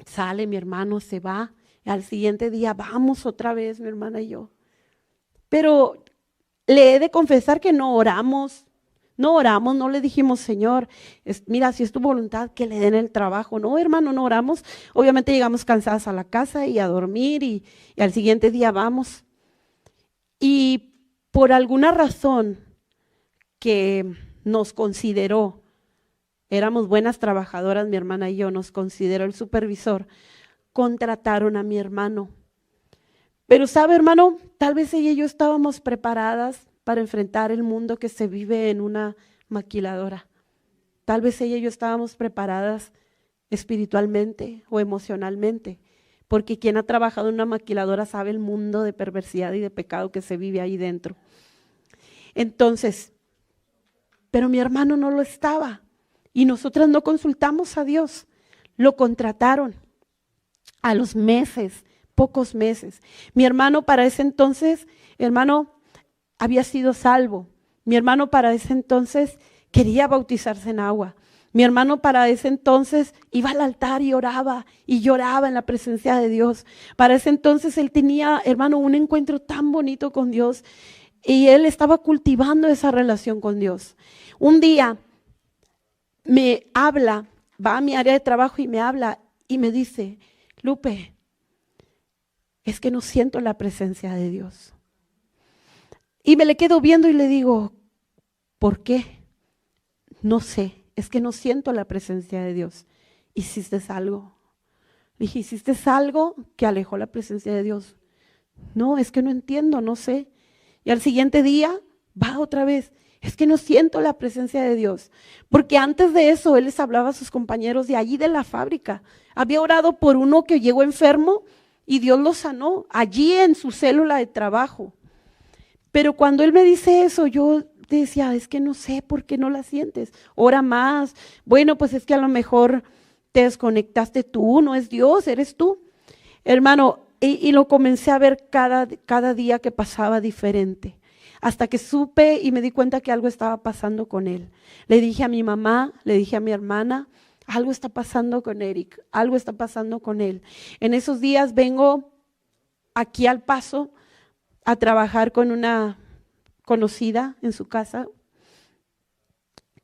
sale mi hermano, se va, al siguiente día vamos otra vez mi hermana y yo. Pero le he de confesar que no oramos, no le dijimos, Señor, mira, si es tu voluntad que le den el trabajo. No, hermano, no oramos. Obviamente llegamos cansadas a la casa y a dormir y al siguiente día vamos. Y por alguna razón que nos consideró, éramos buenas trabajadoras, mi hermana y yo, nos consideró el supervisor, contrataron a mi hermano. Pero sabe, hermano, tal vez ella y yo estábamos preparadas para enfrentar el mundo que se vive en una maquiladora. Tal vez ella y yo estábamos preparadas espiritualmente o emocionalmente, porque quien ha trabajado en una maquiladora sabe el mundo de perversidad y de pecado que se vive ahí dentro. Entonces, pero mi hermano no lo estaba y nosotras no consultamos a Dios. Lo contrataron a los meses, pocos meses. Mi hermano para ese entonces, había sido salvo. Mi hermano para ese entonces quería bautizarse en agua. Mi hermano para ese entonces iba al altar y oraba y lloraba en la presencia de Dios. Para ese entonces él tenía, hermano, un encuentro tan bonito con Dios y él estaba cultivando esa relación con Dios. Un día me habla, va a mi área de trabajo y me habla y me dice, Lupe, es que no siento la presencia de Dios. Y me le quedo viendo y le digo, ¿por qué? No sé, es que no siento la presencia de Dios. ¿Hiciste algo? Le dije, ¿hiciste algo que alejó la presencia de Dios? No, es que no entiendo, no sé. Y al siguiente día va otra vez. Es que no siento la presencia de Dios. Porque antes de eso, él les hablaba a sus compañeros de allí de la fábrica. Había orado por uno que llegó enfermo y Dios lo sanó allí en su célula de trabajo. Pero cuando él me dice eso, yo decía, es que no sé por qué no la sientes. Ora más. Bueno, pues es que a lo mejor te desconectaste tú, no es Dios, eres tú. Hermano, y lo comencé a ver cada día que pasaba diferente. Hasta que supe y me di cuenta que algo estaba pasando con él. Le dije a mi mamá, le dije a mi hermana, algo está pasando con Eric, algo está pasando con él. En esos días vengo aquí al Paso a trabajar con una conocida en su casa,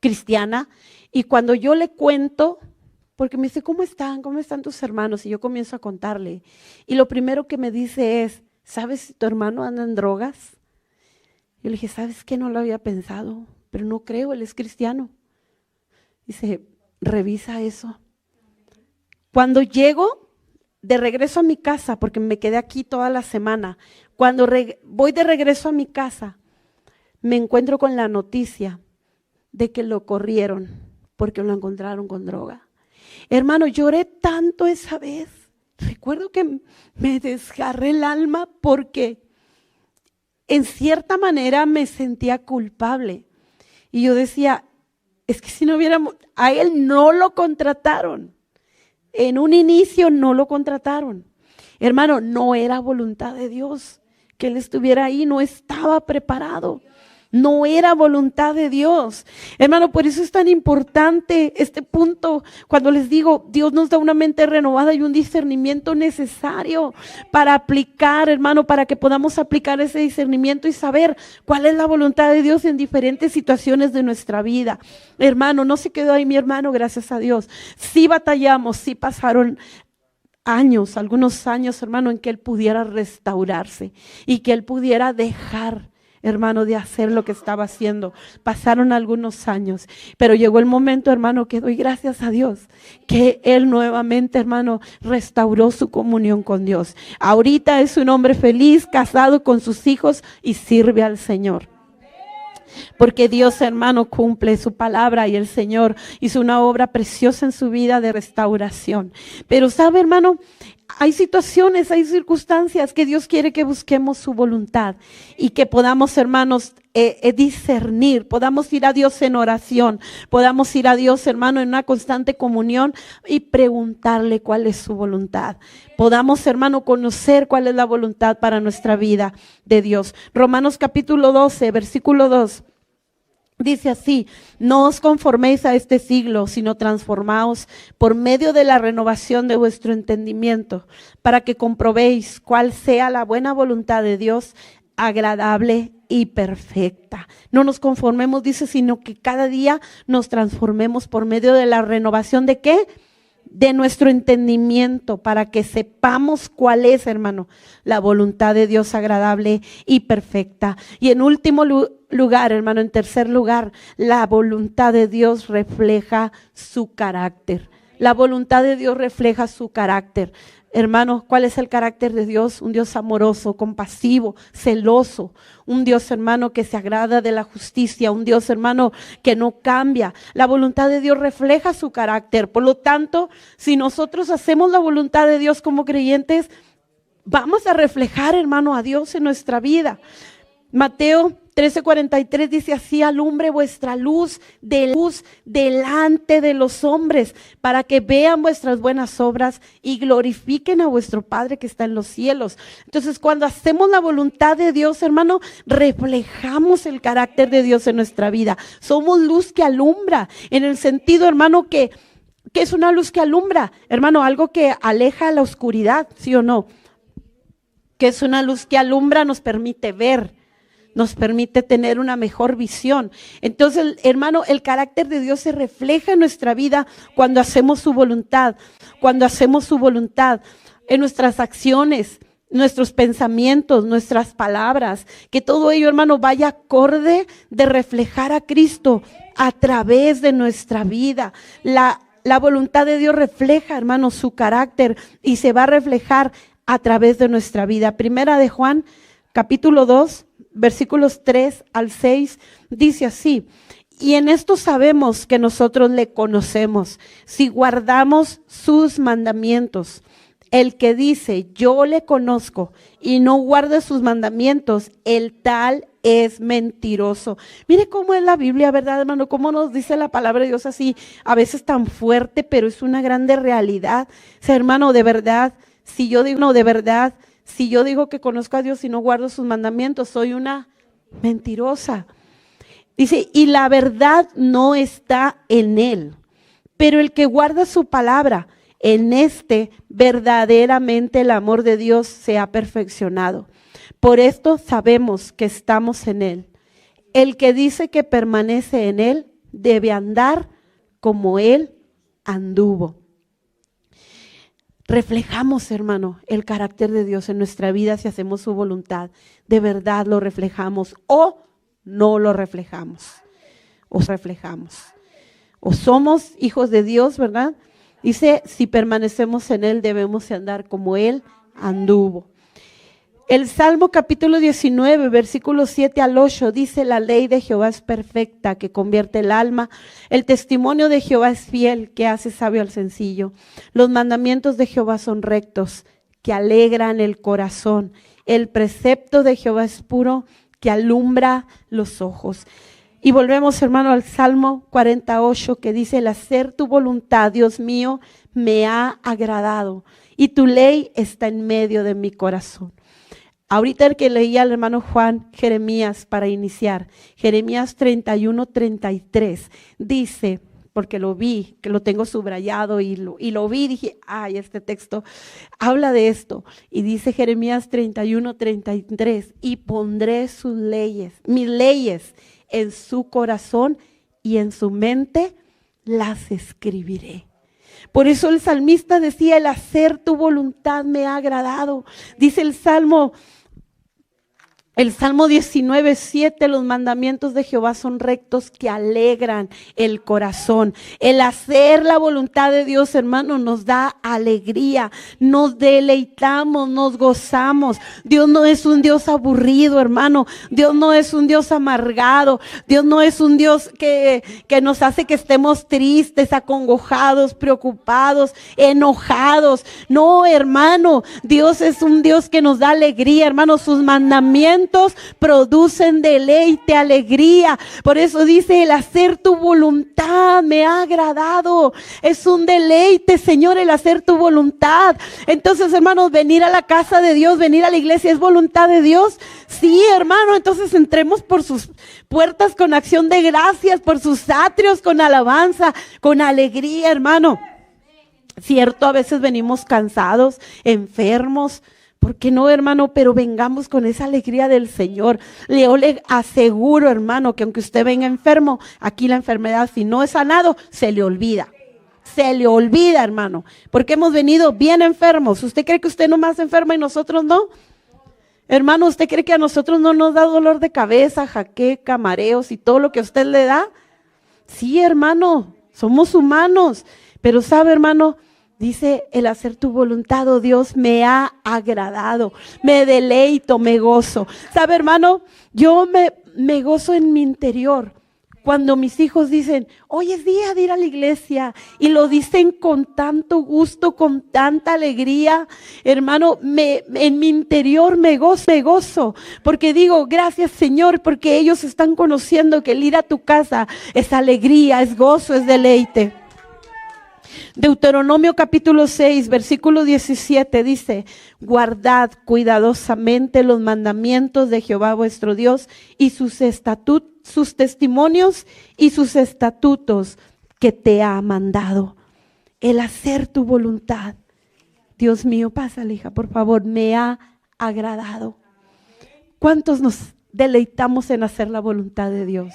cristiana, y cuando yo le cuento, porque me dice, ¿cómo están? ¿Cómo están tus hermanos? Y yo comienzo a contarle. Y lo primero que me dice es, ¿sabes si tu hermano anda en drogas? Yo le dije, ¿sabes qué? No lo había pensado, pero no creo, él es cristiano. Dice, revisa eso. Cuando llego de regreso a mi casa, porque me quedé aquí toda la semana, cuando voy de regreso a mi casa, me encuentro con la noticia de que lo corrieron porque lo encontraron con droga. Hermano, lloré tanto esa vez. Recuerdo que me desgarré el alma porque en cierta manera me sentía culpable. Y yo decía, es que si no hubiéramos, a él no lo contrataron. En un inicio no lo contrataron. Hermano, no era voluntad de Dios que él estuviera ahí, no estaba preparado. No era voluntad de Dios. Hermano, por eso es tan importante este punto. Cuando les digo, Dios nos da una mente renovada y un discernimiento necesario para aplicar, hermano, para que podamos aplicar ese discernimiento y saber cuál es la voluntad de Dios en diferentes situaciones de nuestra vida. Hermano, no se quedó ahí mi hermano, gracias a Dios. Sí batallamos, sí pasaron años, algunos años, hermano, en que él pudiera restaurarse y que él pudiera dejar, hermano, de hacer lo que estaba haciendo. Pasaron algunos años, pero llegó el momento, hermano, que doy gracias a Dios, que él nuevamente, hermano, restauró su comunión con Dios. Ahorita es un hombre feliz, casado con sus hijos y sirve al Señor. Porque Dios, hermano, cumple su palabra y el Señor hizo una obra preciosa en su vida de restauración. Pero sabe, hermano, hay situaciones, hay circunstancias que Dios quiere que busquemos su voluntad y que podamos, hermanos, discernir, podamos ir a Dios en oración, podamos ir a Dios, hermano, en una constante comunión y preguntarle cuál es su voluntad. Podamos, hermano, conocer cuál es la voluntad para nuestra vida de Dios. Romanos capítulo 12, versículo 2. Dice así, no os conforméis a este siglo, sino transformaos por medio de la renovación de vuestro entendimiento, para que comprobéis cuál sea la buena voluntad de Dios, agradable y perfecta. No nos conformemos, dice, sino que cada día nos transformemos por medio de la renovación ¿de qué? De nuestro entendimiento, para que sepamos cuál es, hermano, la voluntad de Dios agradable y perfecta. Y en último lugar, hermano, en tercer lugar, la voluntad de Dios refleja su carácter. La voluntad de Dios refleja su carácter. Hermanos, ¿cuál es el carácter de Dios? Un Dios amoroso, compasivo, celoso. Un Dios, hermano, que se agrada de la justicia. Un Dios, hermano, que no cambia. La voluntad de Dios refleja su carácter. Por lo tanto, si nosotros hacemos la voluntad de Dios como creyentes, vamos a reflejar, hermano, a Dios en nuestra vida. Mateo 13:43 dice así, alumbre vuestra luz delante de los hombres, para que vean vuestras buenas obras y glorifiquen a vuestro Padre que está en los cielos. Entonces, cuando hacemos la voluntad de Dios, hermano, reflejamos el carácter de Dios en nuestra vida. Somos luz que alumbra, en el sentido, hermano, que es una luz que alumbra, hermano, algo que aleja la oscuridad, ¿sí o no? Que es una luz que alumbra, nos permite ver, nos permite tener una mejor visión. Entonces, hermano, el carácter de Dios se refleja en nuestra vida cuando hacemos su voluntad, en nuestras acciones, nuestros pensamientos, nuestras palabras, que todo ello, hermano, vaya acorde de reflejar a Cristo a través de nuestra vida. La voluntad de Dios refleja, hermano, su carácter y se va a reflejar a través de nuestra vida. Primera de Juan, capítulo 2, versículos 3 al 6, dice así: y en esto sabemos que nosotros le conocemos, si guardamos sus mandamientos. El que dice, yo le conozco, y no guarda sus mandamientos, el tal es mentiroso. Mire cómo es la Biblia, ¿verdad, hermano? Cómo nos dice la palabra de Dios así, a veces tan fuerte, pero es una grande realidad. O sea, hermano, de verdad, si yo digo que conozco a Dios y no guardo sus mandamientos, soy una mentirosa. Dice, y la verdad no está en él, pero el que guarda su palabra, en este verdaderamente el amor de Dios se ha perfeccionado. Por esto sabemos que estamos en él. El que dice que permanece en él debe andar como él anduvo. Reflejamos, hermano, el carácter de Dios en nuestra vida si hacemos su voluntad. De verdad lo reflejamos o no lo reflejamos. O somos hijos de Dios, ¿verdad? Dice, si permanecemos en él, debemos andar como él anduvo. El Salmo capítulo 19, versículos 7 al 8, dice, la ley de Jehová es perfecta, que convierte el alma. El testimonio de Jehová es fiel, que hace sabio al sencillo. Los mandamientos de Jehová son rectos, que alegran el corazón. El precepto de Jehová es puro, que alumbra los ojos. Y volvemos, hermano, al Salmo 48, que dice, el hacer tu voluntad, Dios mío, me ha agradado, y tu ley está en medio de mi corazón. Ahorita el que leía al hermano Juan, Jeremías, para iniciar, Jeremías 31, 33, dice, porque lo vi, que lo tengo subrayado y lo vi, dije, ay, este texto habla de esto. Y dice Jeremías 31, 33, y pondré sus leyes, mis leyes, en su corazón y en su mente las escribiré. Por eso el salmista decía, el hacer tu voluntad me ha agradado. Dice el Salmo 19, 7, los mandamientos de Jehová son rectos, que alegran el corazón. El hacer la voluntad de Dios, hermano, nos da alegría, nos deleitamos, nos gozamos. Dios no es un Dios aburrido, hermano. Dios no es un Dios amargado. Dios no es un Dios que nos hace que estemos tristes, acongojados, preocupados, enojados. No, hermano, Dios es un Dios que nos da alegría, hermano. Sus mandamientos producen deleite, alegría. Por eso dice, el hacer tu voluntad me ha agradado. Es un deleite, Señor, el hacer tu voluntad. Entonces, hermanos, venir a la casa de Dios, venir a la iglesia, ¿es voluntad de Dios? Sí, hermano. Entonces entremos por sus puertas con acción de gracias, por sus atrios con alabanza, con alegría, hermano. Cierto, a veces venimos cansados, enfermos. ¿Por qué no, hermano? Pero vengamos con esa alegría del Señor. Yo le aseguro, hermano, que aunque usted venga enfermo, aquí la enfermedad, si no es sanado, se le olvida. Se le olvida, hermano. Porque hemos venido bien enfermos. ¿Usted cree que usted nomás enferma y nosotros no? Hermano, ¿usted cree que a nosotros no nos da dolor de cabeza, jaqueca, mareos y todo lo que a usted le da? Sí, hermano, somos humanos. Pero sabe, hermano, dice, el hacer tu voluntad, oh Dios, me ha agradado, me deleito, me gozo. ¿Sabe, hermano? Yo me gozo en mi interior cuando mis hijos dicen, hoy es día de ir a la iglesia, y lo dicen con tanto gusto, con tanta alegría. Hermano, en mi interior me gozo, porque digo, gracias, Señor, porque ellos están conociendo que el ir a tu casa es alegría, es gozo, es deleite. Deuteronomio capítulo 6, versículo 17 dice, guardad cuidadosamente los mandamientos de Jehová vuestro Dios y sus testimonios y sus estatutos que te ha mandado. El hacer tu voluntad. Dios mío, pásale, hija, por favor, me ha agradado. ¿Cuántos nos deleitamos en hacer la voluntad de Dios?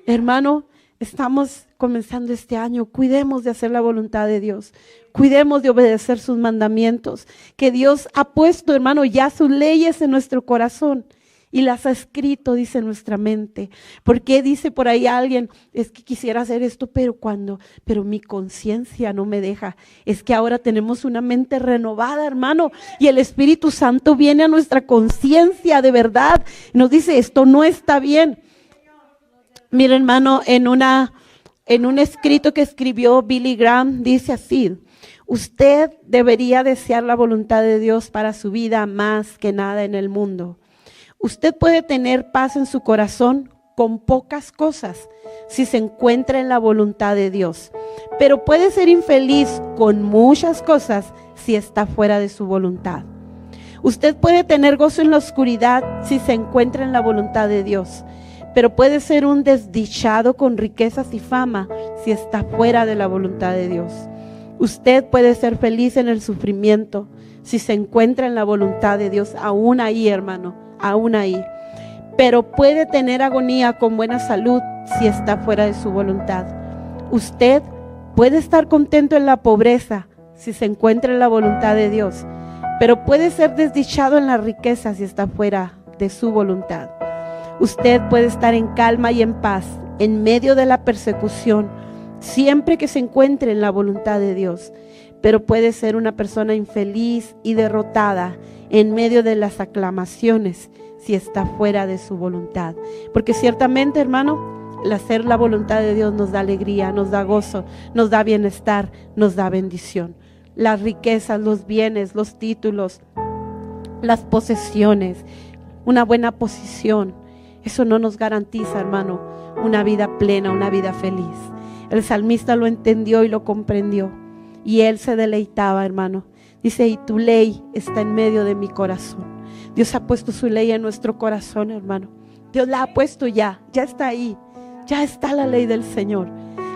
Hermano, estamos comenzando este año, cuidemos de hacer la voluntad de Dios, cuidemos de obedecer sus mandamientos, que Dios ha puesto, hermano, ya sus leyes en nuestro corazón, y las ha escrito, dice nuestra mente. ¿Por qué dice por ahí alguien, es que quisiera hacer esto, pero mi conciencia no me deja? Es que ahora tenemos una mente renovada, hermano, y el Espíritu Santo viene a nuestra conciencia de verdad. Nos dice, esto no está bien. Mira, hermano, en un escrito que escribió Billy Graham, dice así: usted debería desear la voluntad de Dios para su vida más que nada en el mundo. Usted puede tener paz en su corazón con pocas cosas si se encuentra en la voluntad de Dios, pero puede ser infeliz con muchas cosas si está fuera de su voluntad. Usted puede tener gozo en la oscuridad si se encuentra en la voluntad de Dios, pero puede ser un desdichado con riquezas y fama si está fuera de la voluntad de Dios. Usted puede ser feliz en el sufrimiento si se encuentra en la voluntad de Dios, aún ahí, hermano, aún ahí. Pero puede tener agonía con buena salud si está fuera de su voluntad. Usted puede estar contento en la pobreza si se encuentra en la voluntad de Dios, pero puede ser desdichado en la riqueza si está fuera de su voluntad. Usted puede estar en calma y en paz en medio de la persecución siempre que se encuentre en la voluntad de Dios, pero puede ser una persona infeliz y derrotada en medio de las aclamaciones si está fuera de su voluntad. Porque ciertamente, hermano, el hacer la voluntad de Dios nos da alegría, nos da gozo, nos da bienestar, nos da bendición. Las riquezas, los bienes, los títulos, las posesiones, una buena posición, eso no nos garantiza, hermano, una vida plena, una vida feliz. El salmista lo entendió y lo comprendió, y él se deleitaba, hermano. Dice, y tu ley está en medio de mi corazón. Dios ha puesto su ley en nuestro corazón, hermano. Dios la ha puesto ya está ahí. Ya está la ley del Señor.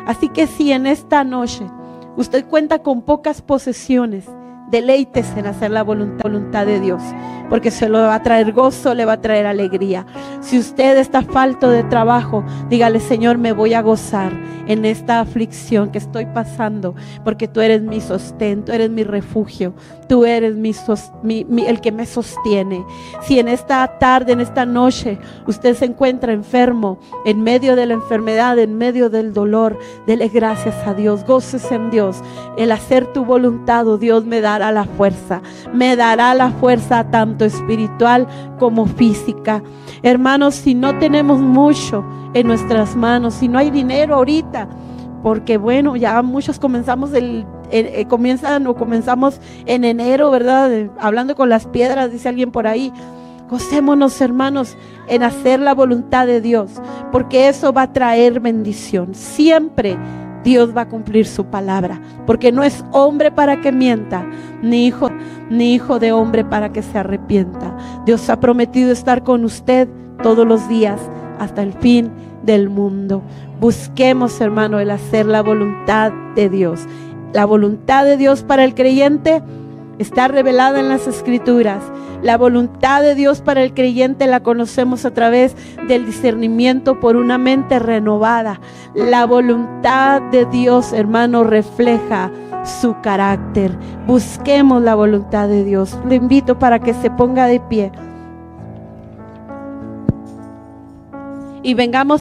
Así que si en esta noche usted cuenta con pocas posesiones, deleítese en hacer la voluntad de Dios, porque se lo va a traer gozo, le va a traer alegría. Si usted está falto de trabajo, dígale, Señor, me voy a gozar en esta aflicción que estoy pasando, porque tú eres mi sostén, tú eres mi refugio, tú eres el que me sostiene. Si en esta tarde, en esta noche, usted se encuentra enfermo, en medio de la enfermedad, en medio del dolor, dele gracias a Dios, gócese en Dios. El hacer tu voluntad, oh Dios, me dará la fuerza tanto espiritual como física. Hermanos, si no tenemos mucho en nuestras manos, si no hay dinero ahorita, porque bueno, ya muchos comenzamos comenzamos en enero, ¿verdad? Hablando con las piedras, dice alguien por ahí. Gocémonos, hermanos, en hacer la voluntad de Dios, porque eso va a traer bendición. Siempre Dios va a cumplir su palabra, porque no es hombre para que mienta, ni hijo de hombre para que se arrepienta. Dios ha prometido estar con usted todos los días hasta el fin del mundo. Busquemos, hermano, el hacer la voluntad de Dios. La voluntad de Dios para el creyente está revelada en las Escrituras. La voluntad de Dios para el creyente la conocemos a través del discernimiento por una mente renovada. La voluntad de Dios, hermano, refleja su carácter. Busquemos la voluntad de Dios. Le invito para que se ponga de pie y vengamos